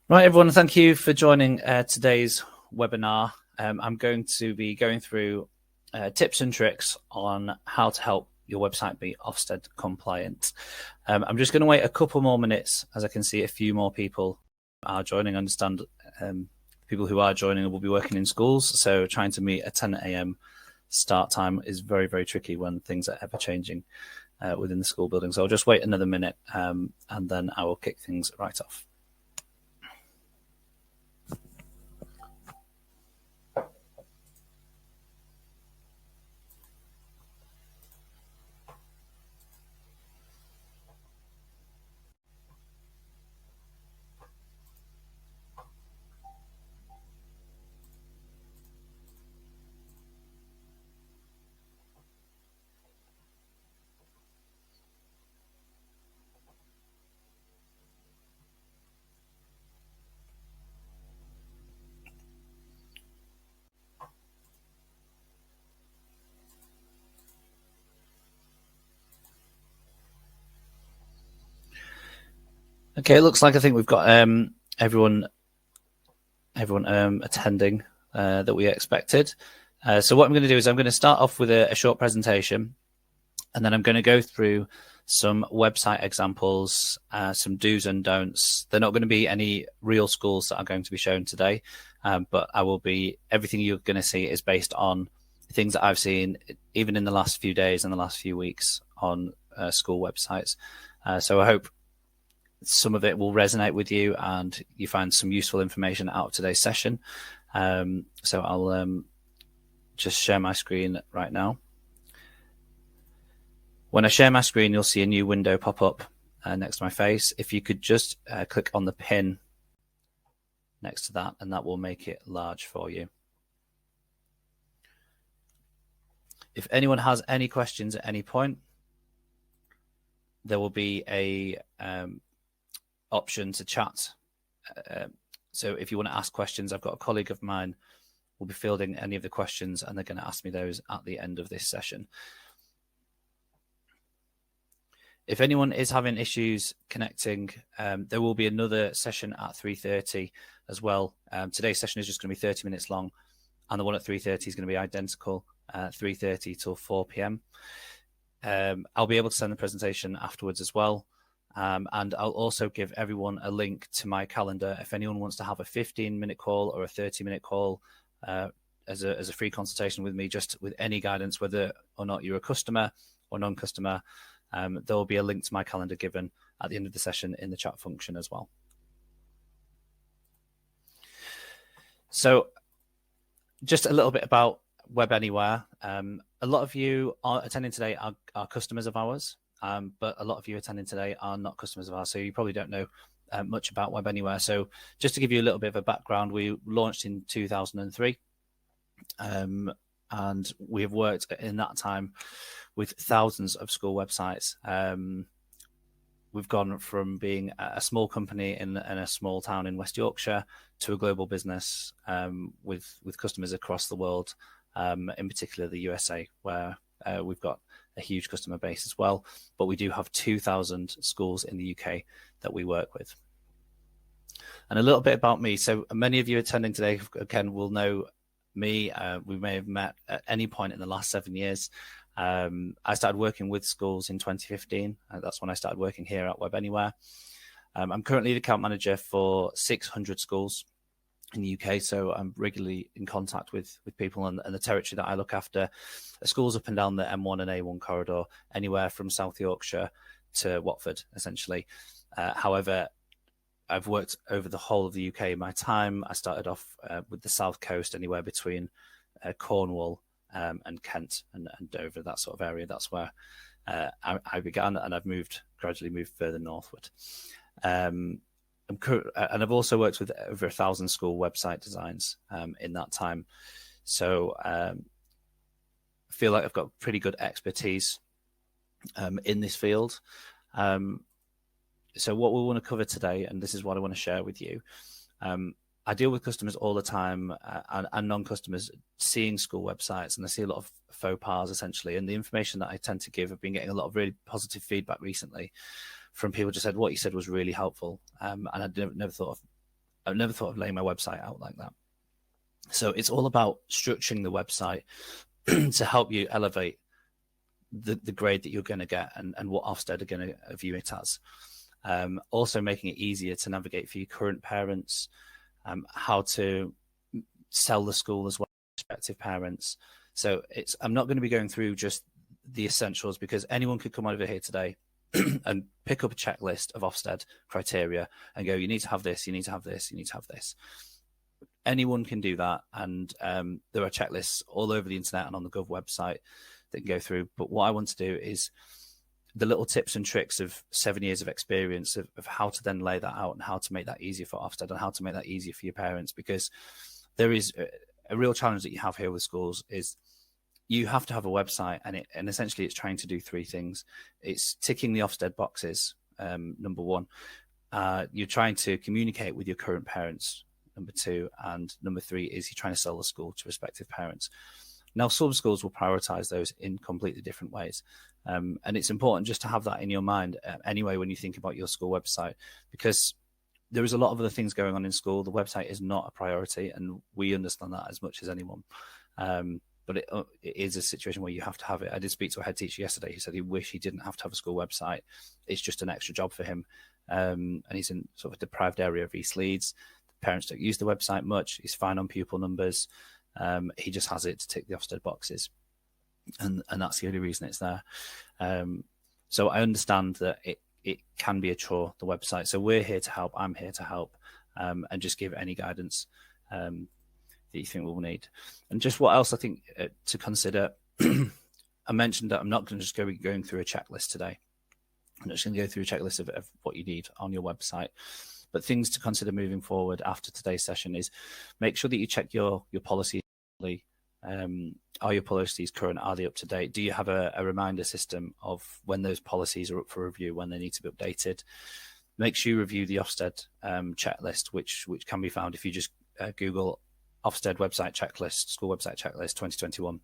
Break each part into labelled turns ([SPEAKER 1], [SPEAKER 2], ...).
[SPEAKER 1] Right, everyone, thank you for joining today's webinar. I'm going to be going through tips and tricks on how to help your website be Ofsted compliant. I'm just going to wait a couple more minutes as I can see a few more people are joining. I understand people who are joining will be working in schools, so trying to meet a 10 a.m. start time is very, very tricky when things are ever changing within the school building. So I'll just wait another minute and then I will kick things right off. Okay, it looks like I think we've got everyone attending that we expected. So what I'm going to do is I'm going to start off with a short presentation, and then I'm going to go through some website examples, some do's and don'ts. They're not going to be any real schools that are going to be shown today, but everything you're going to see is based on things that I've seen even in the last few days and the last few weeks on school websites. So I hope some of it will resonate with you and you find some useful information out of today's session. So I'll just share my screen right now. When I share my screen, you'll see a new window pop up next to my face. If you could just click on the pin next to that, and that will make it large for you. If anyone has any questions at any point, there will be a option to chat. So if you want to ask questions, I've got a colleague of mine will be fielding any of the questions, and they're going to ask me those at the end of this session. If anyone is having issues connecting, there will be another session at 3:30 as well. Today's session is just going to be 30 minutes long, and the one at 3:30 is going to be identical, 3:30 till 4 p.m. I'll be able to send the presentation afterwards as well. And I'll also give everyone a link to my calendar. If anyone wants to have a 15-minute call or a 30-minute call as a free consultation with me, just with any guidance, whether or not you're a customer or non-customer, there will be a link to my calendar given at the end of the session in the chat function as well. So just a little bit about Web Anywhere. A lot of you are attending today are customers of ours. But a lot of you attending today are not customers of ours, so you probably don't know much about Web Anywhere. So just to give you a little bit of a background, we launched in 2003, and we have worked in that time with thousands of school websites. We've gone from being a small company in a small town in West Yorkshire to a global business with customers across the world, in particular the USA, where we've got a huge customer base as well, but we do have 2,000 schools in the UK that we work with. And a little bit about me. So many of you attending today, again, will know me. We may have met at any point in the last 7 years. I started working with schools in 2015. That's when I started working here at Web Anywhere. I'm currently the account manager for 600 schools in the UK, so I'm regularly in contact with people, and the territory that I look after are schools up and down the M1 and A1 corridor, anywhere from South Yorkshire to Watford, essentially. However, I've worked over the whole of the UK in my time. I started off with the South Coast, anywhere between Cornwall and Kent and Dover, that sort of area. That's where I began, and I've gradually moved further northward. And I've also worked with over 1,000 school website designs in that time. So I feel like I've got pretty good expertise in this field. So what we want to cover today, and this is what I want to share with you, I deal with customers all the time and non-customers seeing school websites, and I see a lot of faux pas essentially. And the information that I tend to give, I've been getting a lot of really positive feedback recently from people just said what you said was really helpful. And I never thought of I've never thought of laying my website out like that. So it's all about structuring the website to help you elevate the grade that you're going to get and what Ofsted are going to view it as. Also making it easier to navigate for your current parents, how to sell the school as well, prospective parents. So I'm not going to be going through just the essentials, because anyone could come over here today and pick up a checklist of Ofsted criteria and go, you need to have this, you need to have this, you need to have this. Anyone can do that, and there are checklists all over the internet and on the Gov website that can go through. But what I want to do is the little tips and tricks of 7 years of experience of how to then lay that out and how to make that easier for Ofsted and how to make that easier for your parents, because there is a real challenge that you have here with schools is you have to have a website, and essentially it's trying to do three things. It's ticking the Ofsted boxes, number one. You're trying to communicate with your current parents, number two, and number three is you're trying to sell the school to prospective parents. Now, some schools will prioritize those in completely different ways. And it's important just to have that in your mind anyway when you think about your school website, because there is a lot of other things going on in school. The website is not a priority, and we understand that as much as anyone. But it is a situation where you have to have it. I did speak to a head teacher yesterday who said he wished he didn't have to have a school website. It's just an extra job for him. And he's in sort of a deprived area of East Leeds. The parents don't use the website much. He's fine on pupil numbers. He just has it to tick the Ofsted boxes. And that's the only reason it's there. So I understand that it can be a chore, the website. So we're here to help. I'm here to help, and just give any guidance that you think we'll need. And just what else I think to consider. I mentioned that I'm not going to just be going through a checklist today. I'm just going to go through a checklist of what you need on your website. But things to consider moving forward after today's session is make sure that you check your policies. Are your policies current? Are they up to date? Do you have a reminder system of when those policies are up for review, when they need to be updated? Make sure you review the Ofsted checklist, which can be found if you just Google Ofsted website checklist, school website checklist 2021.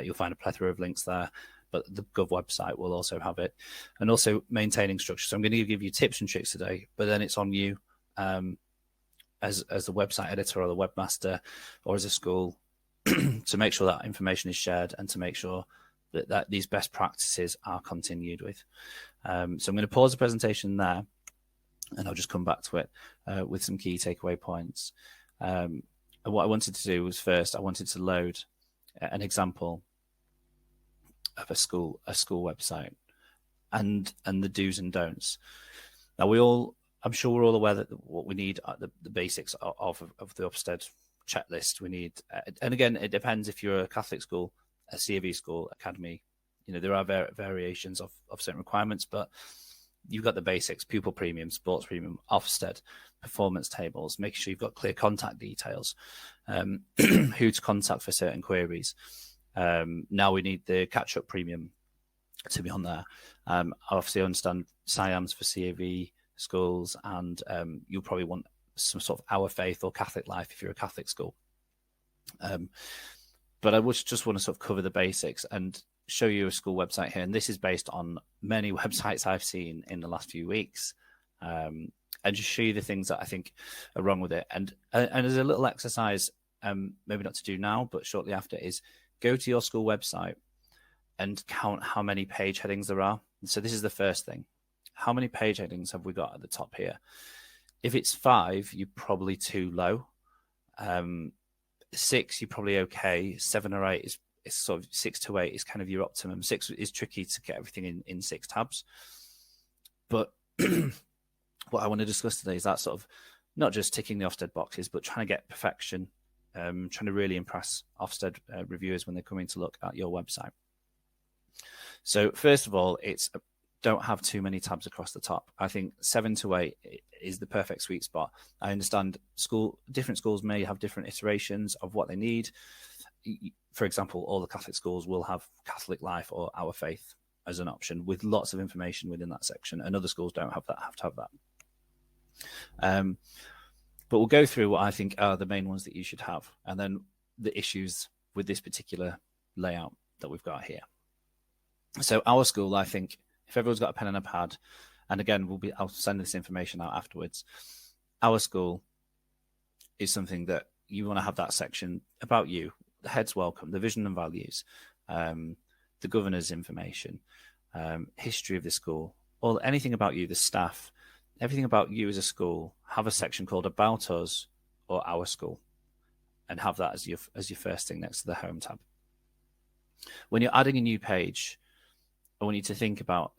[SPEAKER 1] You'll find a plethora of links there, but the Gov website will also have it. And also maintaining structure. So I'm going to give you tips and tricks today, but then it's on you as the website editor or the webmaster or as a school to make sure that information is shared and to make sure that these best practices are continued with. So I'm going to pause the presentation there, and I'll just come back to it with some key takeaway points. And what I wanted to do was first, I wanted to load an example of a school website and the do's and don'ts. Now I'm sure we're all aware that what we need are the basics of the Ofsted checklist. We need, and again, it depends if you're a Catholic school, a CAV school, academy. There are variations of certain requirements, but you've got the basics: pupil premium, sports premium, Ofsted, performance tables. Make sure you've got clear contact details, who to contact for certain queries. Now we need the catch-up premium to be on there. Obviously, I understand SIAMs for CAV schools, and you'll probably want some sort of Our Faith or Catholic Life if you're a Catholic school. But I would just want to sort of cover the basics and show you a school website here. And this is based on many websites I've seen in the last few weeks, and just show you the things that I think are wrong with it. And as a little exercise, maybe not to do now, but shortly after, is go to your school website and count how many page headings there are. So this is the first thing. How many page headings have we got at the top here? If it's 5, you're probably too low. 6, you're probably okay. 7 or 8 is sort of 6 to 8 is kind of your optimum. 6 is tricky to get everything in 6 tabs. But what I want to discuss today is that sort of not just ticking the Ofsted boxes, but trying to get perfection, trying to really impress Ofsted reviewers when they're coming to look at your website. So first of all, don't have too many tabs across the top. I think 7 to 8 is the perfect sweet spot. I understand different schools may have different iterations of what they need. For example, all the Catholic schools will have Catholic Life or Our Faith as an option with lots of information within that section, and other schools don't have that, have to have that. But we'll go through what I think are the main ones that you should have, and then the issues with this particular layout that we've got here. So our school, I think, if everyone's got a pen and a pad, and again, I'll send this information out afterwards. Our school is something that you want to have that section about you, the head's welcome, the vision and values, the governor's information, history of the school, or anything about you, the staff, everything about you as a school. Have a section called About Us or Our School, and have that as your first thing next to the Home tab. When you're adding a new page, I want you to think about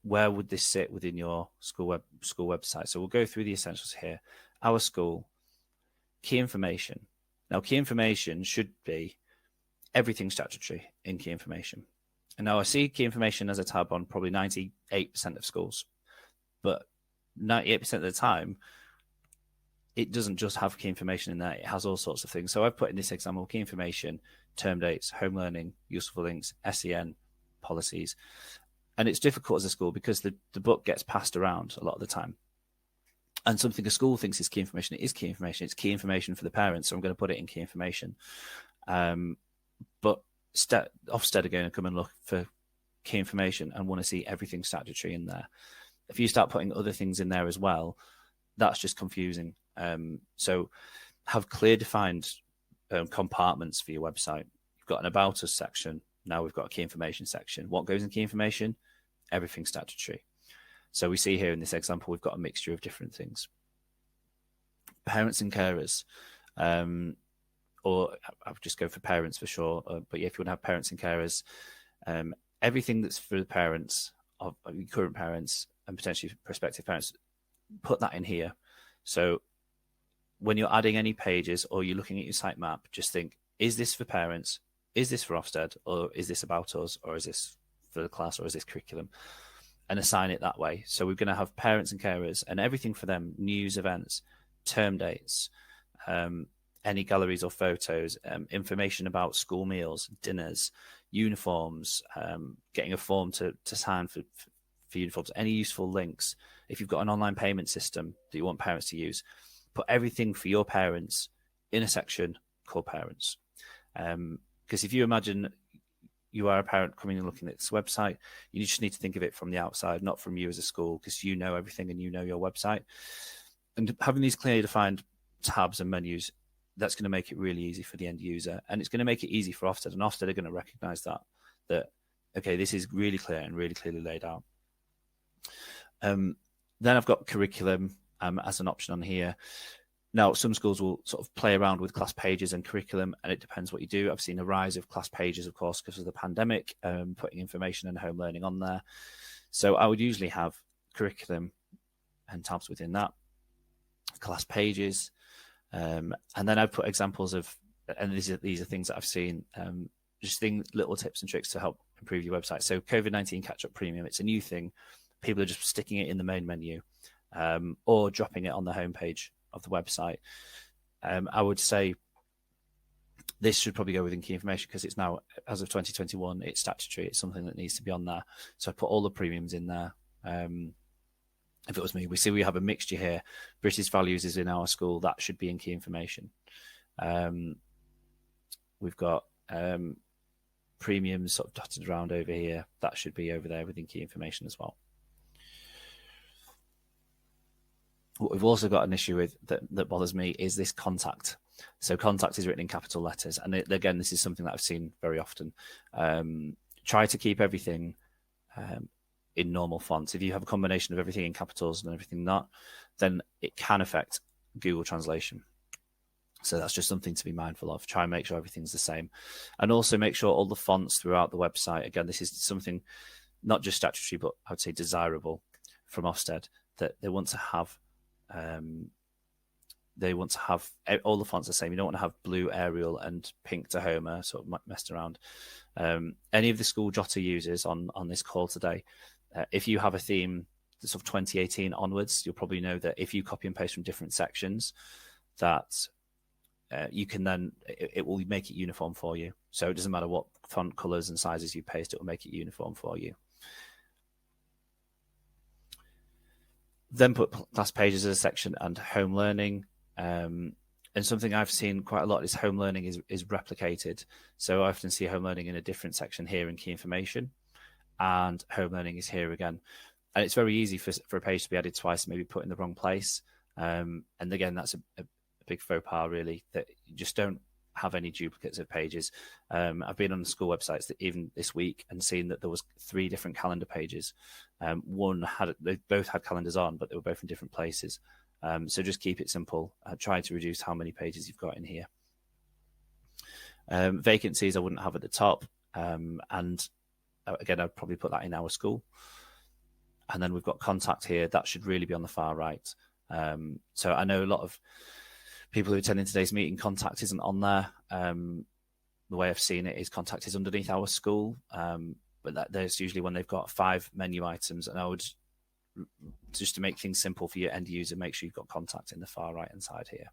[SPEAKER 1] where would this sit within your school website. So we'll go through the essentials here. Our school, key information. Now, key information should be everything statutory in key information. And now I see key information as a tab on probably 98% of schools, but 98% of the time, it doesn't just have key information in there. It has all sorts of things. So I've put in this example, key information, term dates, home learning, useful links, SEN, policies. And it's difficult as a school because the book gets passed around a lot of the time. And something a school thinks is key information, it is key information. It's key information for the parents, so I'm going to put it in key information. But Ofsted are going to come and look for key information and want to see everything statutory in there. If you start putting other things in there as well, that's just confusing. So have clear defined compartments for your website. You've got an About Us section. Now we've got a key information section. What goes in key information? Everything statutory. So we see here in this example, we've got a mixture of different things. Parents and carers. Or I would just go for parents for sure. But yeah, if you want to have parents and carers, everything that's for the parents of your current parents and potentially prospective parents, put that in here. So when you're adding any pages or you're looking at your sitemap, just think, is this for parents? Is this for Ofsted? Or is this About Us? Or is this for the class? Or is this curriculum? And assign it that way. So we're going to have parents and carers and everything for them, news, events, term dates, any galleries or photos, information about school meals, dinners, uniforms, getting a form to sign for uniforms, any useful links. If you've got an online payment system that you want parents to use, put everything for your parents in a section called parents. Because if you imagine you are a parent coming and looking at this website, you just need to think of it from the outside, not from you as a school, because you know everything and you know your website. And having these clearly defined tabs and menus, that's going to make it really easy for the end user. And it's going to make it easy for Ofsted. And Ofsted are going to recognize that, okay, this is really clear and really clearly laid out. Then I've got curriculum as an option on here. Now, some schools will sort of play around with class pages and curriculum, and it depends what you do. I've seen a rise of class pages, of course, because of the pandemic, putting information and home learning on there. So I would usually have curriculum and tabs within that, class pages, and then I've put examples of, and these are things that I've seen, just little tips and tricks to help improve your website. So COVID-19 Catch-Up Premium, it's a new thing. People are just sticking it in the main menu or dropping it on the homepage of the website. I would say this should probably go within key information because it's now, as of 2021, it's statutory. It's something that needs to be on there. So I put all the premiums in there. If it was me, we have a mixture here. British values is in our school. That should be in key information. We've got premiums sort of dotted around over here. That should be over there within key information as well. What we've also got an issue with that bothers me is this contact. So contact is written in capital letters. And again, this is something that I've seen very often. Try to keep everything in normal fonts. If you have a combination of everything in capitals and everything not, then it can affect Google Translation. So that's just something to be mindful of. Try and make sure everything's the same. And also make sure all the fonts throughout the website, again, this is something not just statutory, but I would say desirable from Ofsted, that they want to have all the fonts the same. You don't want to have blue Arial and pink to Homer sort of messed around. Any of the School Jotter users on this call today, if you have a theme that's of 2018 onwards, you'll probably know that if you copy and paste from different sections, that you can then, it will make it uniform for you. So it doesn't matter what font colors and sizes you paste, it will make it uniform for you. Then put class pages as a section and home learning. And something I've seen quite a lot is home learning is replicated. So I often see home learning in a different section here in key information, and home learning is here again. And it's very easy for a page to be added twice, maybe put in the wrong place. And again, that's a big faux pas, really, that you just don't have any duplicates of pages. I've been on the school websites that even this week and seen that there was 3 different calendar pages. They both had calendars on, but they were both in different places. So just keep it simple. Try to reduce how many pages you've got in here. Vacancies I wouldn't have at the top. And again, I'd probably put that in our school. And then we've got contact here. That should really be on the far right. So I know a lot of people who are attending today's meeting, contact isn't on there. The way I've seen it is contact is underneath our school. But there's usually when they've got 5 menu items. And I would, just to make things simple for your end user, make sure you've got contact in the far right hand side here.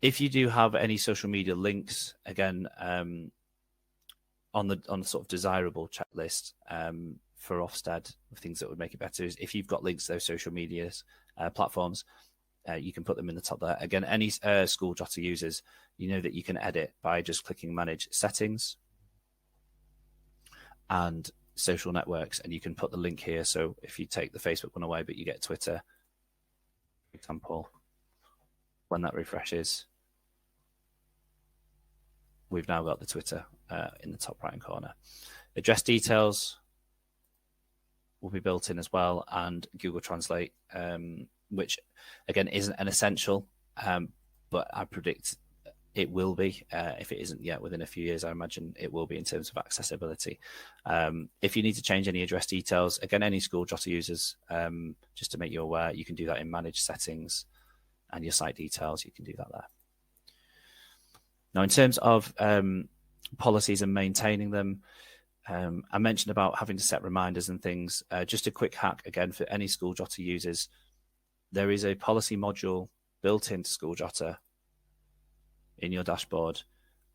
[SPEAKER 1] If you do have any social media links, again, on the sort of desirable checklist, for Ofsted, things that would make it better is if you've got links to those social media platforms, you can put them in the top there. Again, any School Jotter users, you know that you can edit by just clicking Manage Settings and Social Networks, and you can put the link here. So if you take the Facebook one away, but you get Twitter, for example, when that refreshes, we've now got the Twitter in the top right-hand corner. Address details will be built in as well, and Google Translate, which again isn't an essential, but I predict it will be. If it isn't yet, within a few years, I imagine it will be in terms of accessibility. If you need to change any address details, again, any School Jotter users, just to make you aware, you can do that in Manage Settings, and your site details, you can do that there. Now, in terms of policies and maintaining them, I mentioned about having to set reminders and things. Just a quick hack again for any School Jotter users. There is a policy module built into School Jotter in your dashboard,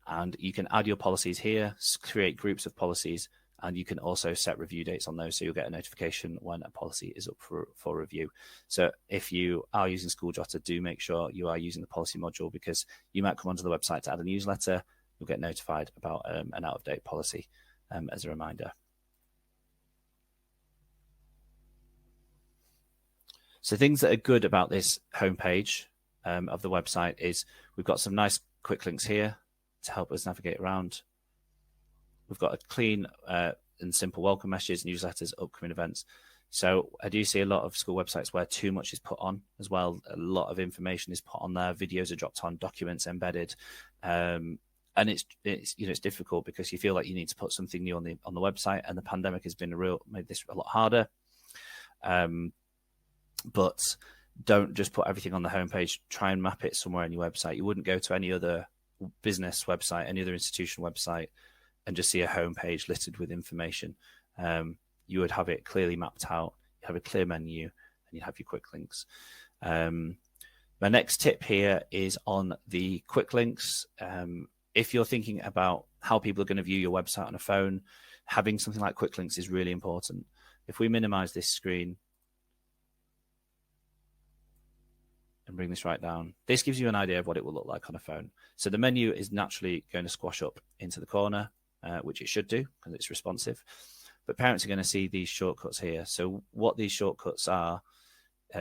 [SPEAKER 1] and you can add your policies here, create groups of policies, and you can also set review dates on those, so you'll get a notification when a policy is up for review. So if you are using School Jotter, do make sure you are using the policy module, because you might come onto the website to add a newsletter, you'll get notified about an out-of-date policy as a reminder. So things that are good about this homepage of the website is we've got some nice quick links here to help us navigate around. We've got a clean and simple welcome messages, newsletters, upcoming events. So I do see a lot of school websites where too much is put on as well. A lot of information is put on there. Videos are dropped on, documents embedded. And it's difficult because you feel like you need to put something new on the website, and the pandemic has made this a lot harder. But don't just put everything on the homepage. Try and map it somewhere on your website. You wouldn't go to any other business website, any other institution website, and just see a homepage littered with information. You would have it clearly mapped out. You have a clear menu, and you'd have your quick links. My next tip here is on the quick links. If you're thinking about how people are going to view your website on a phone, having something like quick links is really important. If we minimize this screen and bring this right down, this gives you an idea of what it will look like on a phone. So the menu is naturally going to squash up into the corner, which it should do because it's responsive. But parents are going to see these shortcuts here. So what these shortcuts are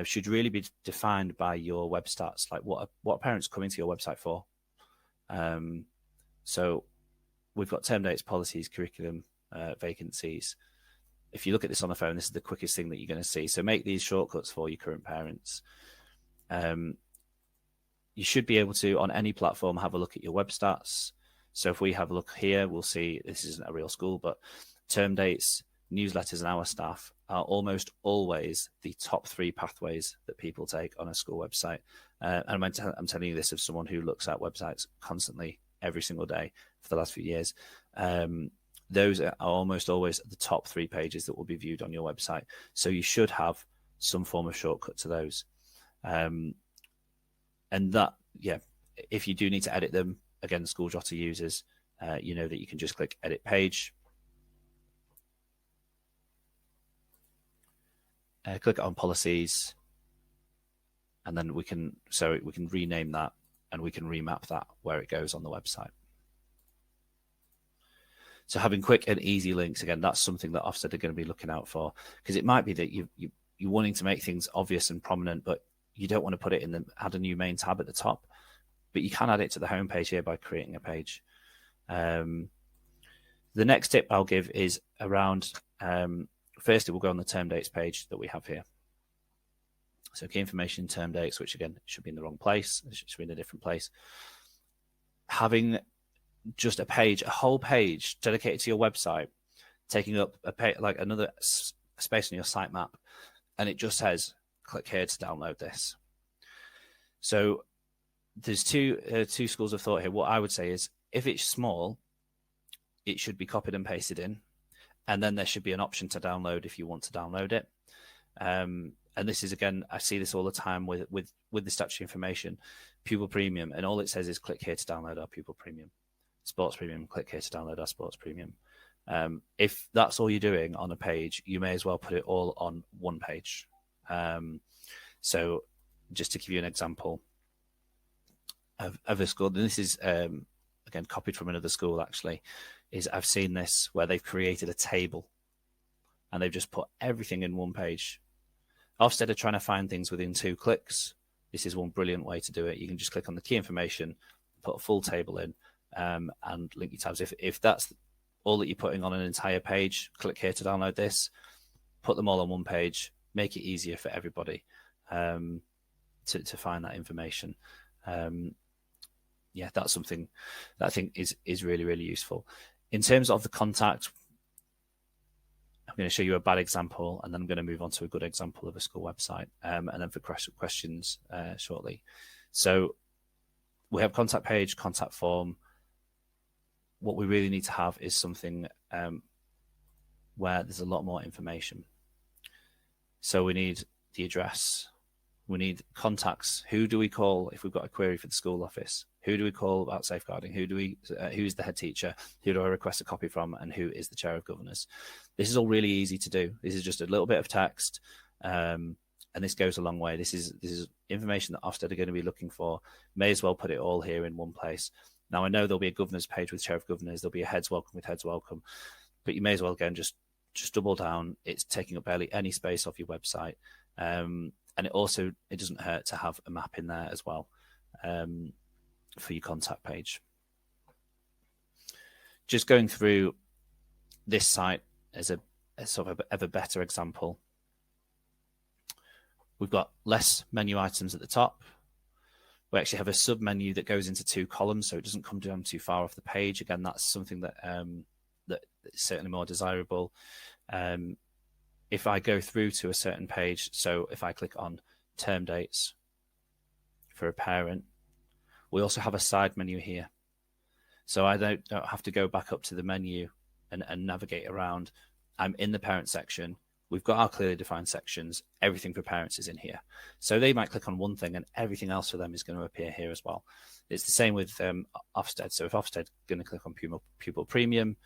[SPEAKER 1] should really be defined by your web stats, like what are parents coming to your website for. So we've got term dates, policies, curriculum, vacancies. If you look at this on the phone, this is the quickest thing that you're going to see. So make these shortcuts for your current parents. You should be able to, on any platform, have a look at your web stats. So if we have a look here, we'll see this isn't a real school, but term dates, newsletters, and our staff are almost always the top 3 pathways that people take on a school website. And I'm telling you this as someone who looks at websites constantly every single day for the last few years. Those are almost always the top 3 pages that will be viewed on your website. So you should have some form of shortcut to those. And that, if you do need to edit them, again, School Jotter users, you know that you can just click Edit Page. Click on Policies, and then we can rename that, and we can remap that where it goes on the website. So having quick and easy links, again, that's something that Ofsted are going to be looking out for, because it might be that you're wanting to make things obvious and prominent, but you don't want to put it in add a new main tab at the top, but you can add it to the home page here by creating a page. The next tip I'll give is around, firstly, we'll go on the term dates page that we have here. So key information, term dates, which again should be in the wrong place. It should be in a different place. Having just a page, a whole page dedicated to your website, taking up like another space on your sitemap, and it just says, click here to download this. So there's two schools of thought here. What I would say is, if it's small, it should be copied and pasted in, and then there should be an option to download if you want to download it. And this is, again, I see this all the time with the statutory information, pupil premium, and all it says is click here to download our pupil premium. Sports premium, click here to download our sports premium. If that's all you're doing on a page, you may as well put it all on one page. So just to give you an example of a school, and this is, again, copied from another school actually, is I've seen this where they've created a table and they've just put everything in one page. Ofsted are trying to find things within 2 clicks. This is one brilliant way to do it. You can just click on the key information, put a full table in, and link your tabs. If that's all that you're putting on an entire page, click here to download this, put them all on one page, make it easier for everybody to find that information. Yeah, that's something that I think is really, really useful. In terms of the contact, I'm going to show you a bad example, and then I'm going to move on to a good example of a school website, and then for questions shortly. So we have contact page, contact form. What we really need to have is something where there's a lot more information. So we need the address. We need contacts. Who do we call if we've got a query for the school office? Who do we call about safeguarding? Who's the head teacher? Who do I request a copy from? And who is the chair of governors? This is all really easy to do. This is just a little bit of text, and this goes a long way. This is information that Ofsted are going to be looking for. May as well put it all here in one place. Now, I know there'll be a governors page with chair of governors. There'll be a heads welcome with heads welcome, but you may as well, again, just double down. It's taking up barely any space off your website. And it doesn't hurt to have a map in there as well for your contact page. Just going through this site as a sort of a better example. We've got less menu items at the top. We actually have a sub menu that goes into 2 columns, so it doesn't come down too far off the page. Again, that's something that that is certainly more desirable. If I go through to a certain page, so if I click on term dates for a parent, we also have a side menu here. So I don't have to go back up to the menu and navigate around. I'm in the parent section. We've got our clearly defined sections. Everything for parents is in here. So they might click on one thing and everything else for them is going to appear here as well. It's the same with Ofsted. So if Ofsted going to click on pupil premium,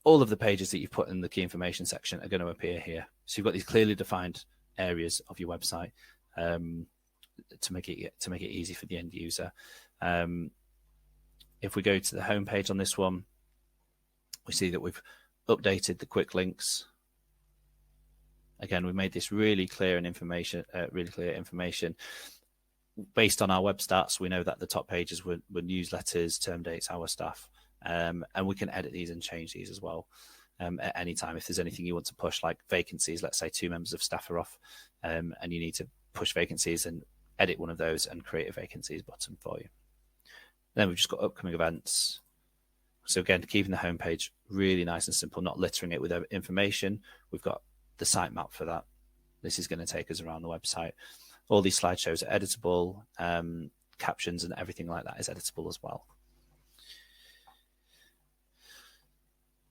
[SPEAKER 1] all of the pages that you've put in the key information section are going to appear here. So you've got these clearly defined areas of your website to make it easy for the end user. If we go to the home page on this one, we see that we've updated the quick links. Again, we made this really clear information based on our web stats. We know that the top pages were newsletters, term dates, our staff. And we can edit these and change these as well at any time. If there's anything you want to push, like vacancies, let's say 2 members of staff are off and you need to push vacancies, and edit one of those and create a vacancies button for you. Then we've just got upcoming events. So again, keeping the homepage really nice and simple, not littering it with information. We've got the sitemap for that. This is going to take us around the website. All these slideshows are editable. Captions and everything like that is editable as well.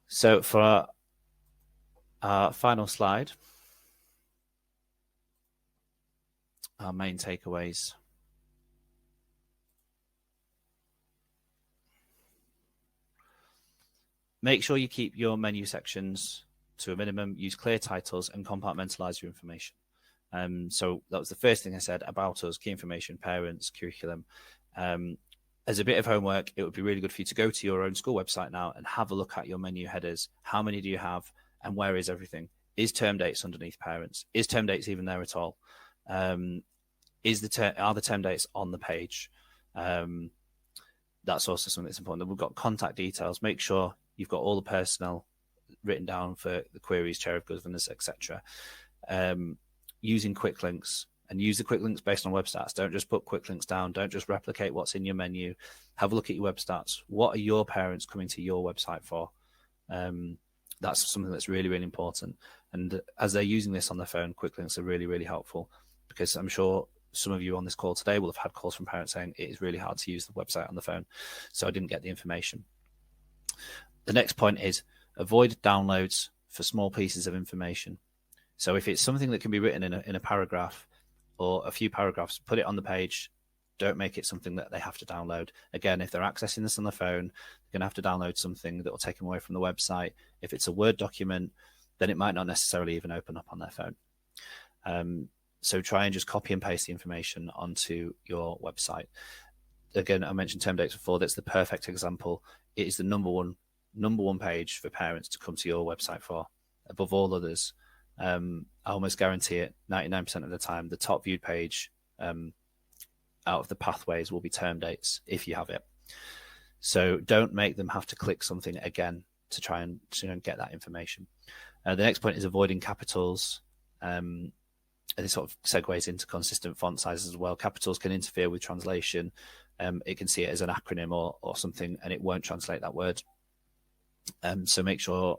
[SPEAKER 1] So for our final slide, our main takeaways. Make sure you keep your menu sections to a minimum, use clear titles, and compartmentalize your information. So that was the first thing I said about us, key information, parents, curriculum. As a bit of homework, it would be really good for you to go to your own school website now and have a look at your menu headers. How many do you have and where is everything? Is term dates underneath parents? Is term dates even there at all? Are the term dates on the page? That's also something that's important. We've got contact details. Make sure you've got all the personnel written down for the queries, chair of governors, etc. Using quick links, and use the quick links based on web stats. Don't just put quick links down. Don't just replicate what's in your menu. Have a look at your web stats. What are your parents coming to your website for? That's something that's really, really important. And as they're using this on their phone, quick links are really, really helpful, because I'm sure some of you on this call today will have had calls from parents saying it is really hard to use the website on the phone, so I didn't get the information. The next point is avoid downloads for small pieces of information. So if it's something that can be written in a paragraph or a few paragraphs, put it on the page. Don't make it something that they have to download. Again, if they're accessing this on the phone, they're going to have to download something that will take them away from the website. If it's a Word document, then it might not necessarily even open up on their phone. So try and just copy and paste the information onto your website. Again, I mentioned term dates before. That's the perfect example. It is the number one page for parents to come to your website for, above all others. I almost guarantee it, 99% of the time, the top viewed page out of the pathways will be term dates if you have it. So don't make them have to click something again to try and get that information. The next point is avoiding capitals. And it sort of segues into consistent font sizes as well. Capitals can interfere with translation. It can see it as an acronym or something, and it won't translate that word. So make sure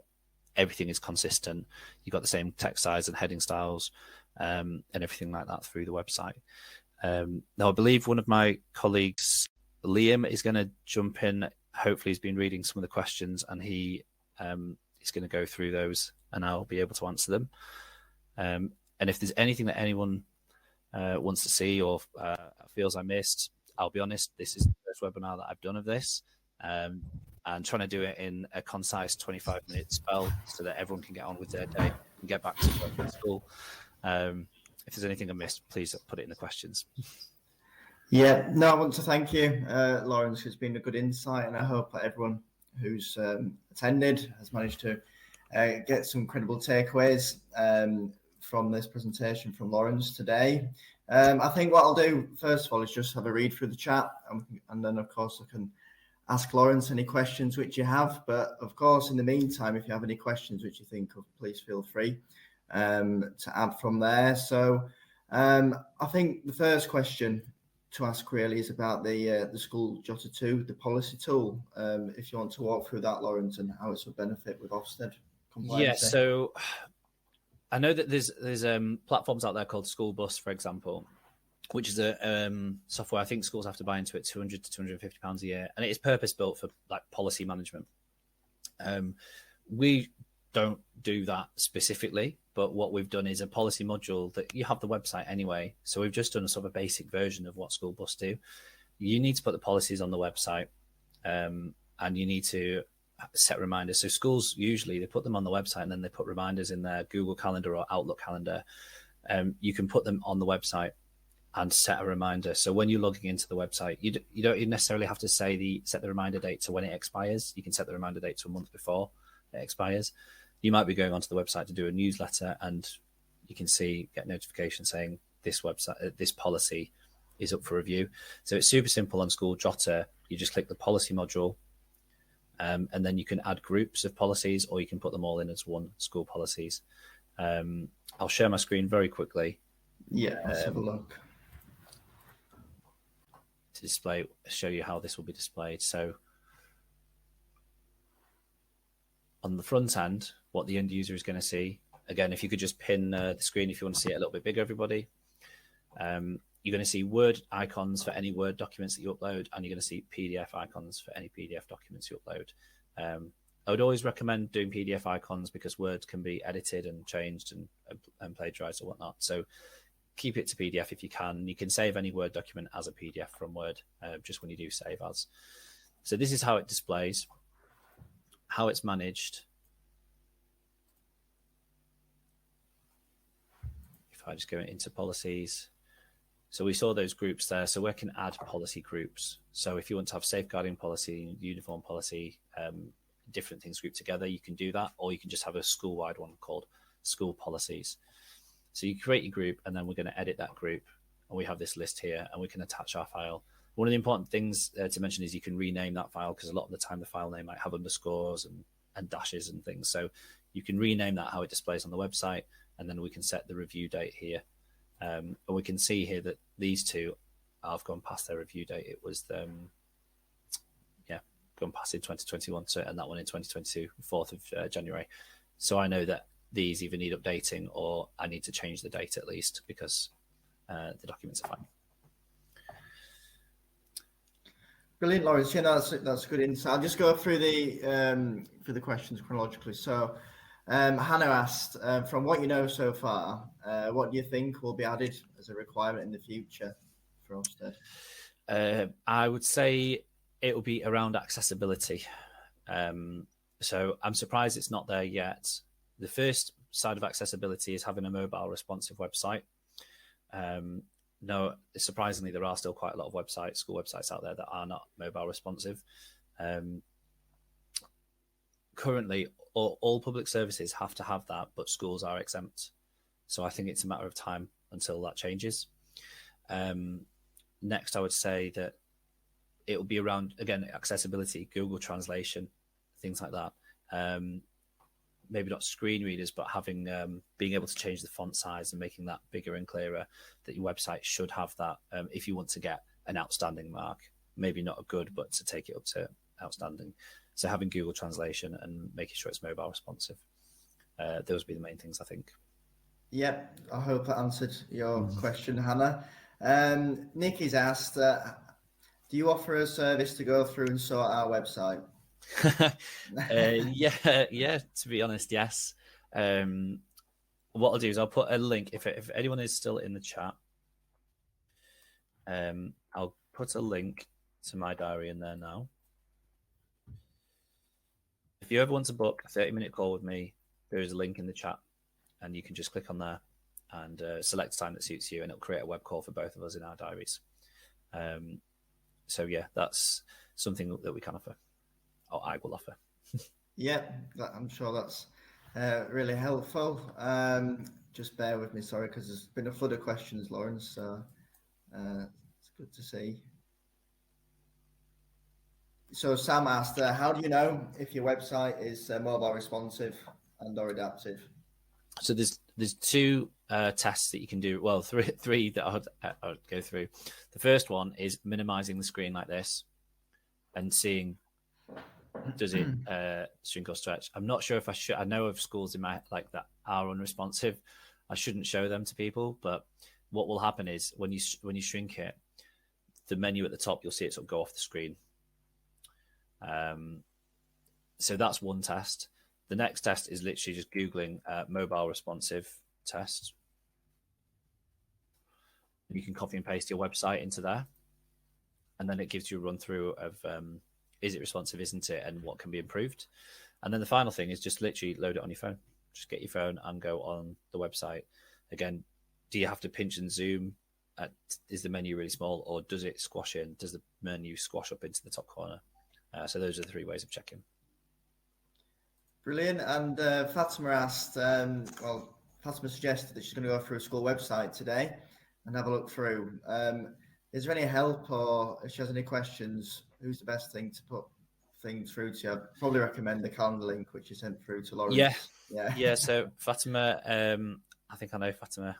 [SPEAKER 1] everything is consistent. You've got the same text size and heading styles and everything like that through the website. Now, I believe one of my colleagues, Liam, is going to jump in. Hopefully he's been reading some of the questions, and he is going to go through those, and I'll be able to answer them. And if there's anything that anyone wants to see or feels I missed, I'll be honest, this is the first webinar that I've done of this. And trying to do it in a concise 25-minute spell so that everyone can get on with their day and get back to work and school. If there's anything I missed, please put it in the questions.
[SPEAKER 2] Yeah, no, I want to thank you, Lawrence. It's been a good insight, and I hope that everyone who's attended has managed to get some credible takeaways from this presentation from Lawrence today. I think what I'll do, first of all, is just have a read through the chat, and then, of course, I can ask Lawrence any questions which you have. But, of course, in the meantime, if you have any questions which you think of, please feel free to add from there. So I think the first question to ask really is about the School Jotter 2, the policy tool. If you want to walk through that, Lawrence, and how it's a benefit with Ofsted compliance.
[SPEAKER 1] Yeah, so I know that there's platforms out there called School Bus, for example, which is a software I think schools have to buy into it, £200 to £250 a year, and it is purpose built for like policy management. We don't do that specifically, but what we've done is a policy module that you have the website anyway. So we've just done a sort of a basic version of what School Bus do. You need to put the policies on the website, and you need to set reminders. So schools usually they put them on the website and then they put reminders in their Google Calendar or Outlook calendar. You can put them on the website and set a reminder. So when you're logging into the website, you don't necessarily have to set the reminder date to when it expires. You can set the reminder date to a month before it expires. You might be going onto the website to do a newsletter, and you can get notification saying this policy is up for review. So it's super simple on School Jotter. You just click the policy module, and then you can add groups of policies, or you can put them all in as one school policies. I'll share my screen very quickly.
[SPEAKER 2] Yeah, let's have a look.
[SPEAKER 1] To show you how this will be displayed. So on the front end, what the end user is going to see, again, if you could just pin the screen if you want to see it a little bit bigger, everybody. You're going to see Word icons for any Word documents that you upload, and you're going to see PDF icons for any PDF documents you upload. I would always recommend doing PDF icons because Word can be edited and changed and plagiarized or whatnot. So keep it to PDF if you can. You can save any Word document as a PDF from Word, just when you do save as. So this is how it displays, how it's managed. If I just go into policies. So we saw those groups there. So we can add policy groups. So if you want to have safeguarding policy, uniform policy, different things grouped together, you can do that, or you can just have a school-wide one called school policies. So you create your group, and then we're going to edit that group, and we have this list here, and we can attach our file. One of the important things to mention is you can rename that file, because a lot of the time the file name might have underscores and dashes and things. So you can rename that how it displays on the website, and then we can set the review date here. And we can see here that these two have gone past their review date. It was gone past in 2021, so, and that one in 2022, 4th of January. So I know that these either need updating, or I need to change the date at least, because the documents are fine.
[SPEAKER 2] Brilliant, Lawrence. Yeah, that's a good insight. I'll just go through the questions chronologically. So Hannah asked, from what you know so far, what do you think will be added as a requirement in the future for Ofsted?
[SPEAKER 1] I would say it will be around accessibility. So I'm surprised it's not there yet. The first side of accessibility is having a mobile responsive website. No, surprisingly, there are still quite a lot of websites, school websites out there that are not mobile responsive. Currently, all public services have to have that, but schools are exempt. So I think it's a matter of time until that changes. Next, I would say that it will be around, again, accessibility, Google Translation, things like that. Maybe not screen readers, but having being able to change the font size and making that bigger and clearer, that your website should have that if you want to get an outstanding mark. Maybe not a good, but to take it up to outstanding. So having Google Translation and making sure it's mobile responsive. Those would be the main things, I think.
[SPEAKER 2] Yep, I hope that answered your question, Hannah. Nikki's asked, do you offer a service to go through and sort our website?
[SPEAKER 1] Yeah. To be honest, yes. What I'll do is I'll put a link. If anyone is still in the chat, I'll put a link to my diary in there now. If you ever want to book a 30-minute call with me, there is a link in the chat, and you can just click on there and select a time that suits you, and it'll create a web call for both of us in our diaries. So yeah, that's something that we can offer, or I will offer.
[SPEAKER 2] Yeah, I'm sure that's really helpful. Just bear with me, sorry, because there's been a flood of questions, Lawrence. So it's good to see. So Sam asked, how do you know if your website is mobile responsive and or adaptive?
[SPEAKER 1] So there's two tests that you can do. Well, three that I would go through. The first one is minimizing the screen like this and seeing, does it shrink or stretch? I'm not sure if I should. I know of schools in my like that are unresponsive. I shouldn't show them to people, but what will happen is when you shrink it, the menu at the top, you'll see it sort of go off the screen. So that's one test. The next test is literally just Googling mobile responsive test. You can copy and paste your website into there, and then it gives you a run through of is it responsive, isn't it, and what can be improved. And then the final thing is just literally load it on your phone. Just get your phone and go on the website. Again, do you have to pinch and zoom? Is the menu really small, or does it squash in? Does the menu squash up into the top corner? So those are the three ways of checking.
[SPEAKER 2] Brilliant. And Fatima asked, Fatima suggested that she's going to go through a school website today and have a look through. Is there any help, or if she has any questions, who's the best thing to put things through to? I'd probably recommend the calendar link, which you sent through to Lawrence.
[SPEAKER 1] Yeah. So Fatima, I think I know Fatima.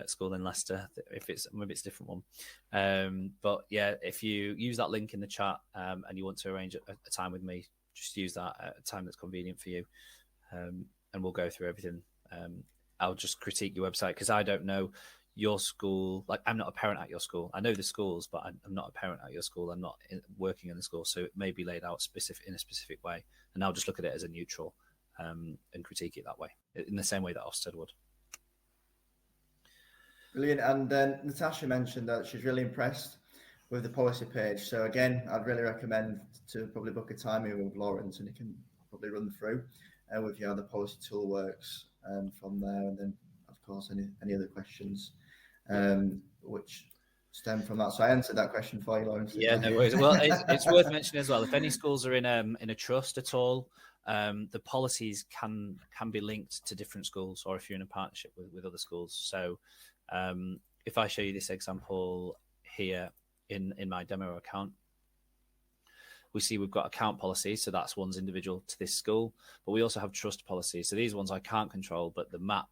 [SPEAKER 1] School in Leicester, if it's maybe it's a different one, but yeah, if you use that link in the chat and you want to arrange a time with me, just use that at a time that's convenient for you, and we'll go through everything. I'll just critique your website because I don't know your school. Like, I'm not a parent at your school. I know the schools, but I'm not a parent at your school. I'm not working in the school, so it may be laid out in a specific way, and I'll just look at it as a neutral and critique it that way, in the same way that Ofsted would.
[SPEAKER 2] Brilliant. And Natasha mentioned that she's really impressed with the policy page. So again, I'd really recommend to probably book a time in with Lawrence, and he can probably run through with you how the policy tool works from there. And then, of course, any other questions which stem from that. So I answered that question for you, Lawrence.
[SPEAKER 1] Yeah, no worries. Well, it's worth mentioning as well, if any schools are in a trust at all, the policies can be linked to different schools, or if you're in a partnership with other schools. So if I show you this example here in my demo account, we see we've got account policies, so that's one's individual to this school, but we also have trust policies. So these ones I can't control, but the MAP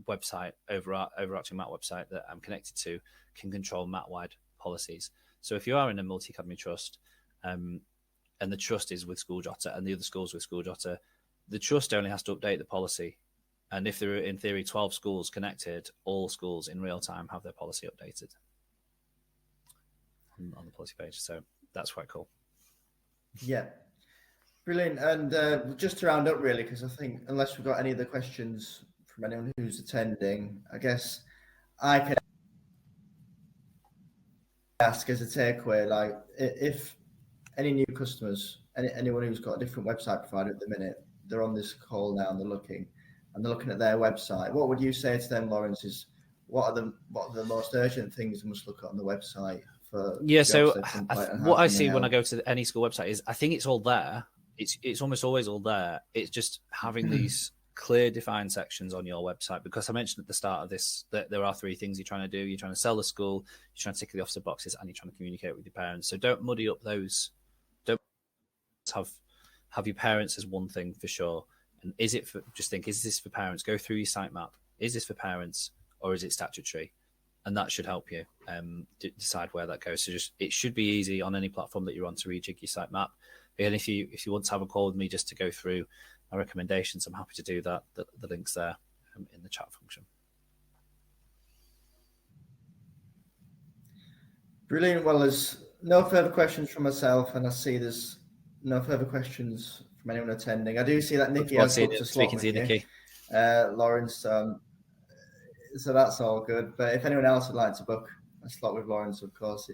[SPEAKER 1] website, overarching MAP website that I'm connected to, can control MAP-wide policies. So if you are in a multi-academy trust, and the trust is with School Jotter and the other schools with School Jotter, the trust only has to update the policy. And if there are, in theory, 12 schools connected, all schools in real time have their policy updated on the policy page. So that's quite cool.
[SPEAKER 2] Yeah, brilliant. And just to round up, really, because I think unless we've got any other questions from anyone who's attending, I guess I can ask as a takeaway, like, if any new customers, anyone who's got a different website provider at the minute, they're on this call now and they're looking at their website, what would you say to them, Lawrence? Is what are the most urgent things they must look at on the website?
[SPEAKER 1] So what I see when I go to any school website is, I think it's all there. It's almost always all there. It's just having these clear defined sections on your website, because I mentioned at the start of this that there are three things you're trying to do. You're trying to sell the school, you're trying to tick the Ofsted boxes, and you're trying to communicate with your parents. So don't muddy up those. Don't have your parents as one thing for sure. And is this for parents? Go through your sitemap. Is this for parents or is it statutory? And that should help you decide where that goes. So it should be easy on any platform that you're on to rejig your sitemap. And if you want to have a call with me just to go through my recommendations, I'm happy to do that. The link's there in the chat function.
[SPEAKER 2] Brilliant. Well, there's no further questions from myself, and I see there's no further questions from anyone attending. I do see that Nikki has booked a slot with you, Nikki. Lawrence. So that's all good. But if anyone else would like to book a slot with Lawrence, of course,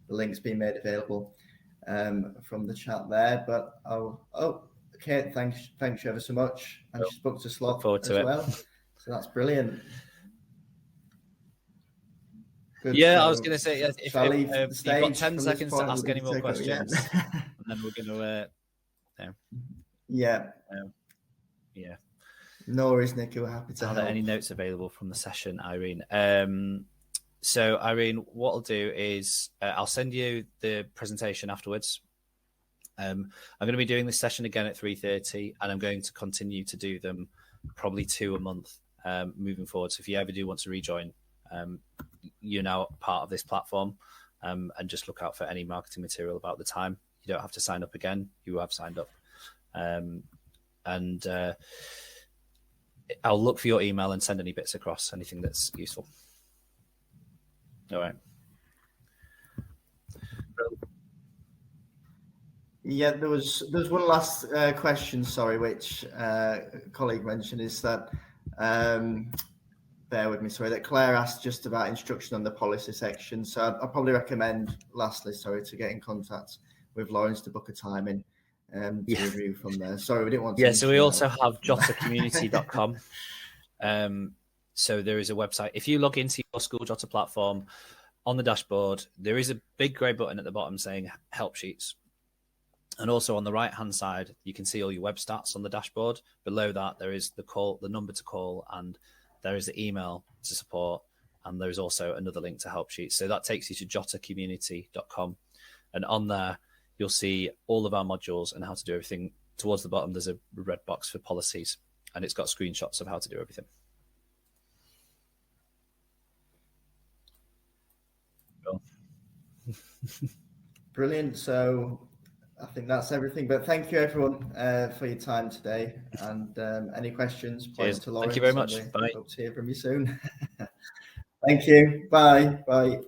[SPEAKER 2] the link's been made available from the chat there. But Kate, thanks you ever so much. And she's booked a slot as well. So that's brilliant. Good.
[SPEAKER 1] Yeah, I was going to say, if you've got 10 seconds to ask any more questions, and then we're going to...
[SPEAKER 2] Yeah. No worries, Nicky. We're happy to help.
[SPEAKER 1] Are there any notes available from the session, Irene? So, Irene, what I'll do is I'll send you the presentation afterwards. I'm going to be doing this session again at 3:30, and I'm going to continue to do them probably 2 a month moving forward. So if you ever do want to rejoin, you're now part of this platform, and just look out for any marketing material about the time. You don't have to sign up again. You have signed up. I'll look for your email and send any bits across, anything that's useful. All right.
[SPEAKER 2] Yeah, there was one last question, sorry, which a colleague mentioned, is that, bear with me, sorry, that Claire asked just about instruction on the policy section. So I'd probably recommend, lastly, to get in contact with Lawrence to book a time in. To review from there. Sorry, we didn't want to.
[SPEAKER 1] Yeah, so we also have jottercommunity.com. So there is a website. If you log into your School Jotter platform, on the dashboard, there is a big grey button at the bottom saying Help Sheets. And also on the right-hand side, you can see all your web stats on the dashboard. Below that, there is the number to call, and there is the email to support, and there's also another link to Help Sheets. So that takes you to jottercommunity.com. And on there, you'll see all of our modules and how to do everything. Towards the bottom, there's a red box for policies, and it's got screenshots of how to do everything. Cool.
[SPEAKER 2] Brilliant. So I think that's everything. But thank you, everyone, for your time today. And any questions, point to Lawrence.
[SPEAKER 1] Thank you very much. Bye.
[SPEAKER 2] Hope to hear from you soon. Thank you. Bye. Bye.